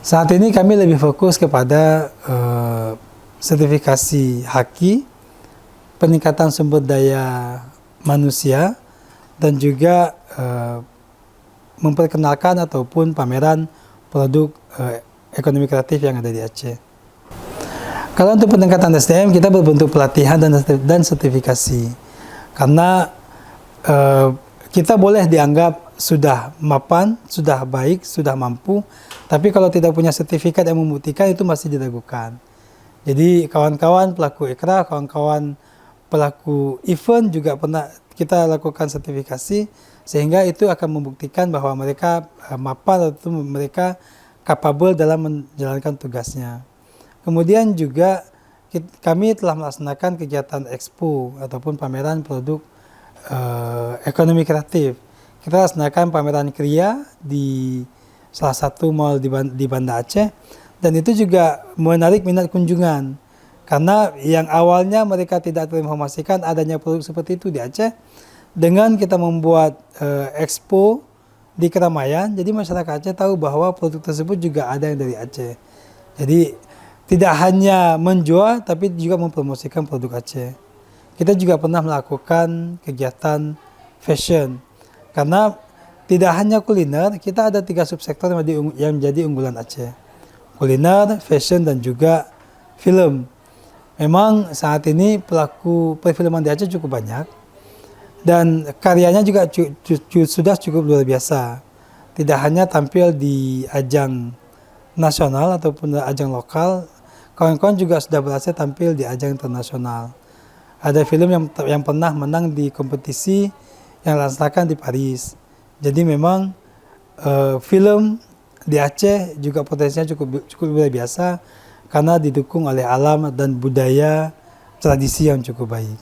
Saat ini kami lebih fokus kepada sertifikasi haki, peningkatan sumber daya manusia, dan juga memperkenalkan ataupun pameran produk ekonomi kreatif yang ada di Aceh. Kalau untuk peningkatan SDM, kita berbentuk pelatihan dan sertifikasi. Karena kita boleh dianggap sudah mapan, sudah baik, sudah mampu, tapi kalau tidak punya sertifikat yang membuktikan, itu masih diragukan. Jadi kawan-kawan pelaku ikraf, kawan-kawan pelaku event juga pernah kita lakukan sertifikasi, sehingga itu akan membuktikan bahwa mereka mapan atau mereka capable dalam menjalankan tugasnya. Kemudian juga kami telah melaksanakan kegiatan expo ataupun pameran produk ekonomi kreatif. Kita laksanakan pameran kriya di salah satu mall di Banda Aceh, dan itu juga menarik minat kunjungan. Karena yang awalnya mereka tidak terinformasikan adanya produk seperti itu di Aceh, dengan kita membuat expo di keramaian, jadi masyarakat Aceh tahu bahwa produk tersebut juga ada yang dari Aceh. Jadi tidak hanya menjual, tapi juga mempromosikan produk Aceh. Kita juga pernah melakukan kegiatan fashion, karena tidak hanya kuliner, kita ada 3 subsektor yang menjadi unggulan Aceh. Kuliner, fashion, dan juga film. Memang saat ini pelaku perfilman di Aceh cukup banyak, dan karyanya juga sudah cukup luar biasa. Tidak hanya tampil di ajang nasional ataupun ajang lokal, kawan-kawan juga sudah berhasil tampil di ajang internasional. Ada film yang pernah menang di kompetisi yang dilaksanakan di Paris. Jadi memang film di Aceh juga potensinya cukup luar biasa, karena didukung oleh alam dan budaya tradisi yang cukup baik.